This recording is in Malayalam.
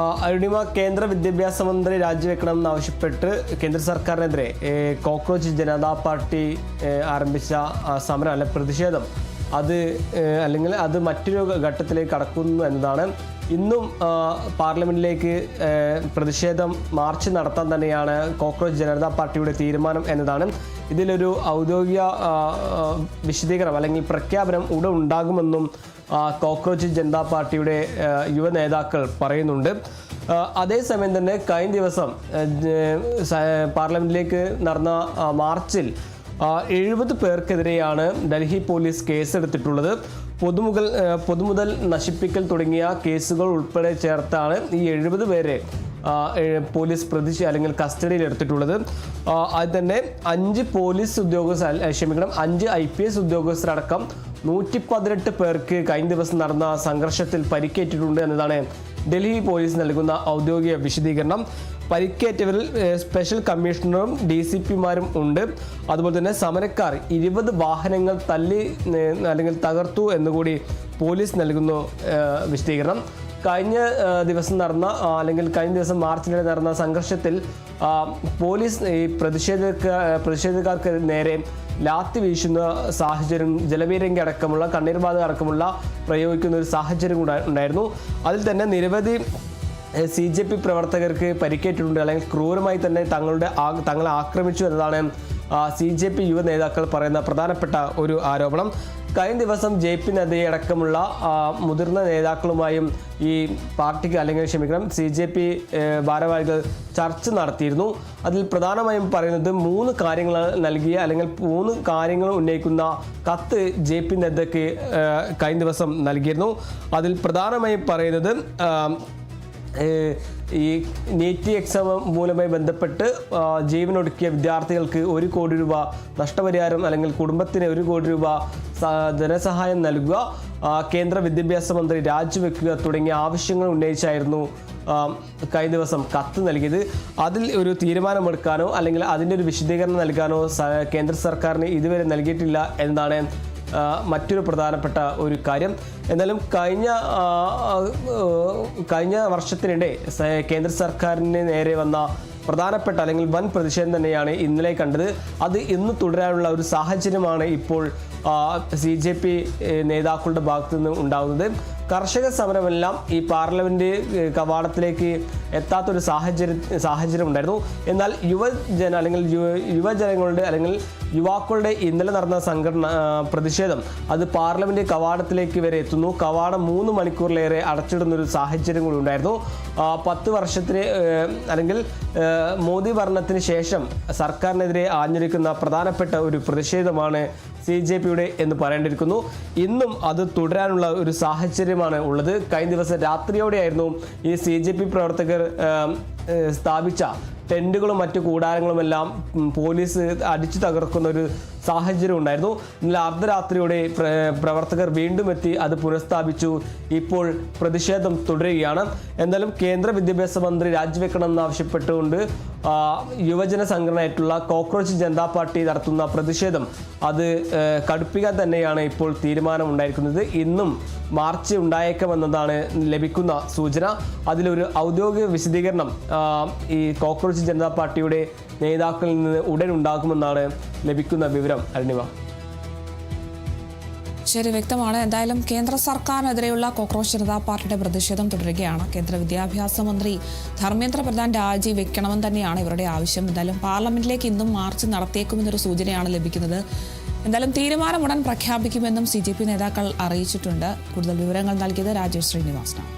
അരുണിമ, കേന്ദ്ര വിദ്യാഭ്യാസ മന്ത്രി രാജിവെക്കണമെന്നാവശ്യപ്പെട്ട് കേന്ദ്ര സർക്കാരിനെതിരെ കോക്രോച്ച് ജനതാ പാർട്ടി ആരംഭിച്ച സമരം അല്ലെ പ്രതിഷേധം അല്ലെങ്കിൽ അത് മറ്റൊരു ഘട്ടത്തിലേക്ക് കടക്കുന്നു എന്നതാണ്. ഇന്നും പാർലമെന്റിലേക്ക് പ്രതിഷേധം മാർച്ച് നടത്താൻ തന്നെയാണ് കോക്രോച്ച് ജനതാ പാർട്ടിയുടെ തീരുമാനം എന്നതാണ്. ഇതിലൊരു ഔദ്യോഗിക വിശദീകരണം അല്ലെങ്കിൽ പ്രഖ്യാപനം ഉടൻ ഉണ്ടാകുമെന്നും കോക്രോച്ച് ജനതാ പാർട്ടിയുടെ യുവ നേതാക്കൾ പറയുന്നുണ്ട്. അതേസമയം തന്നെ കഴിഞ്ഞ ദിവസം പാർലമെന്റിലേക്ക് നടന്ന മാർച്ചിൽ 70 പേർക്കെതിരെയാണ് ഡൽഹി പോലീസ് കേസെടുത്തിട്ടുള്ളത്. പൊതുമുതൽ നശിപ്പിക്കൽ തുടങ്ങിയ കേസുകൾ ഉൾപ്പെടെ ചേർത്താണ് ഈ 70 പേരെ പോലീസ് അല്ലെങ്കിൽ കസ്റ്റഡിയിൽ എടുത്തിട്ടുള്ളത്. അത് തന്നെ 5 പോലീസ് ഉദ്യോഗസ്ഥർ 5 IPS ഉദ്യോഗസ്ഥരടക്കം 118 പേർക്ക് കഴിഞ്ഞ ദിവസം നടന്ന സംഘർഷത്തിൽ പരിക്കേറ്റിട്ടുണ്ട് എന്നതാണ് ഡൽഹി പോലീസ് നൽകുന്ന ഔദ്യോഗിക വിശദീകരണം. പരിക്കേറ്റവരിൽ സ്പെഷ്യൽ കമ്മീഷണറും DCPമാരും ഉണ്ട്. അതുപോലെ തന്നെ സമരക്കാർ 20 വാഹനങ്ങൾ തകർത്തു എന്നുകൂടി പോലീസ് നൽകുന്നു വിശദീകരണം. കഴിഞ്ഞ ദിവസം മാർച്ചിനിടെ നടന്ന സംഘർഷത്തിൽ പോലീസ് ഈ പ്രതിഷേധക്കാർക്ക് നേരെ ലാത്തി വീശുന്ന സാഹചര്യം, ജലപീരങ്കി അടക്കമുള്ള കണ്ണീർബാധ അടക്കമുള്ള പ്രയോഗിക്കുന്ന ഒരു സാഹചര്യം ഉണ്ടായിരുന്നു. അതിൽ തന്നെ നിരവധി CJP പ്രവർത്തകർക്ക് പരിക്കേറ്റിട്ടുണ്ട്, അല്ലെങ്കിൽ ക്രൂരമായി തന്നെ തങ്ങളെ ആക്രമിച്ചു എന്നതാണ് CJP യുവ നേതാക്കൾ പറയുന്ന പ്രധാനപ്പെട്ട ഒരു ആരോപണം. കഴിഞ്ഞ ദിവസം JP നദ്ദയെ അടക്കമുള്ള മുതിർന്ന നേതാക്കളുമായും ഈ പാർട്ടിക്ക് CJP ഭാരവാഹികൾ ചർച്ച നടത്തിയിരുന്നു. അതിൽ പ്രധാനമായും പറയുന്നത് 3 കാര്യങ്ങൾ നൽകിയ 3 കാര്യങ്ങൾ ഉന്നയിക്കുന്ന കത്ത് JP നദ്ദയ്ക്ക് കഴിഞ്ഞ ദിവസം നൽകിയിരുന്നു. അതിൽ പ്രധാനമായും പറയുന്നത് ഈ നീറ്റ് എക്സാം മൂലമായി ബന്ധപ്പെട്ട് ജീവനൊടുക്കിയ വിദ്യാർത്ഥികൾക്ക് 1 കോടി രൂപ നഷ്ടപരിഹാരം അല്ലെങ്കിൽ കുടുംബത്തിന് 1 കോടി രൂപ ധനസഹായം നൽകുക, കേന്ദ്ര വിദ്യാഭ്യാസ മന്ത്രി രാജിവെക്കുക തുടങ്ങിയ ആവശ്യങ്ങൾ ഉന്നയിച്ചായിരുന്നു കഴിഞ്ഞ ദിവസം കത്ത് നൽകിയത്. അതിൽ ഒരു തീരുമാനമെടുക്കാനോ അല്ലെങ്കിൽ അതിൻ്റെ ഒരു വിശദീകരണം നൽകാനോ കേന്ദ്ര സർക്കാരിന് ഇതുവരെ നൽകിയിട്ടില്ല എന്നതാണ് മറ്റൊരു പ്രധാനപ്പെട്ട ഒരു കാര്യം. എന്നാലും കഴിഞ്ഞ വർഷത്തിനിടെ കേന്ദ്ര സർക്കാരിന് നേരെ വന്ന പ്രധാനപ്പെട്ട വൻ പ്രതിഷേധം തന്നെയാണ് ഇന്നലെ കണ്ടത്. അത് ഇന്ന് തുടരാനുള്ള ഒരു സാഹചര്യമാണ് ഇപ്പോൾ CJP നേതാക്കളുടെ ഭാഗത്തു നിന്ന് ഉണ്ടാകുന്നത്. കർഷക സമരമെല്ലാം ഈ പാർലമെന്റ് കവാടത്തിലേക്ക് എത്താത്തൊരു സാഹചര്യം ഉണ്ടായിരുന്നു. എന്നാൽ യുവജനങ്ങളുടെ യുവാക്കളുടെ ഇന്നലെ നടന്ന പ്രതിഷേധം അത് പാർലമെന്റ് കവാടത്തിലേക്ക് വരെ എത്തുന്നു. കവാടം 3 മണിക്കൂറിലേറെ അടച്ചിടുന്നൊരു സാഹചര്യം കൂടി ഉണ്ടായിരുന്നു. 10 വർഷത്തിന് മോദി ഭരണത്തിന് ശേഷം സർക്കാരിനെതിരെ ആഞ്ഞടിക്കുന്ന പ്രധാനപ്പെട്ട ഒരു പ്രതിഷേധമാണ് CJPയുടെ എന്ന് പറയേണ്ടിയിരിക്കുന്നു. ഇന്നും അത് തുടരാനുള്ള ഒരു സാഹചര്യമാണ് ഉള്ളത്. കഴിഞ്ഞ ദിവസം രാത്രിയോടെയായിരുന്നു ഈ CJP പ്രവർത്തകർ സ്ഥാപിച്ച ടെന്റുകളും മറ്റു കൂടാരങ്ങളുമെല്ലാം പോലീസ് അടിച്ചു തകർക്കുന്ന ഒരു സാഹചര്യം ഉണ്ടായിരുന്നു. ഇന്നലെ അർദ്ധരാത്രിയോടെ പ്രവർത്തകർ വീണ്ടും എത്തി അത് പുനഃസ്ഥാപിച്ചു. ഇപ്പോൾ പ്രതിഷേധം തുടരുകയാണ്. എന്തായാലും കേന്ദ്ര വിദ്യാഭ്യാസ മന്ത്രി രാജിവെക്കണമെന്നാവശ്യപ്പെട്ടുകൊണ്ട് യുവജന സംഘടനയായിട്ടുള്ള കോക്രോച്ച് ജനതാ പാർട്ടി നടത്തുന്ന പ്രതിഷേധം അത് കടുപ്പിക്കാൻ തന്നെയാണ് ഇപ്പോൾ തീരുമാനമുണ്ടായിരിക്കുന്നത്. ഇന്നും മാർച്ച് ഉണ്ടായേക്കാമെന്നതാണ് ലഭിക്കുന്ന സൂചന. അതിലൊരു ഔദ്യോഗിക വിശദീകരണം ഈ കോക്രോച്ച് ജനതാ പാർട്ടിയുടെ നേതാക്കളിൽ നിന്ന് ഉടൻ ഉണ്ടാകുമെന്നാണ് ലഭിക്കുന്ന വിവരം. അരുണിമ, ശരി, വ്യക്തമാണ്. എന്തായാലും കേന്ദ്ര സർക്കാരിനെതിരെയുള്ള കോക്രോച്ച് ജനതാ പാർട്ടിയുടെ പ്രതിഷേധം തുടരുകയാണ്. കേന്ദ്ര വിദ്യാഭ്യാസ മന്ത്രി ധർമ്മേന്ദ്ര പ്രധാൻ രാജിവെക്കണമെന്ന് തന്നെയാണ് ഇവരുടെ ആവശ്യം. എന്തായാലും പാർലമെന്റിലേക്ക് ഇന്നും മാർച്ച് നടത്തിയേക്കുമെന്നൊരു സൂചനയാണ് ലഭിക്കുന്നത്. എന്തായാലും തീരുമാനം ഉടൻ പ്രഖ്യാപിക്കുമെന്നും CJP നേതാക്കൾ അറിയിച്ചിട്ടുണ്ട്. കൂടുതൽ വിവരങ്ങൾ നൽകിയത് രാജേഷ് ശ്രീനിവാസനാണ്.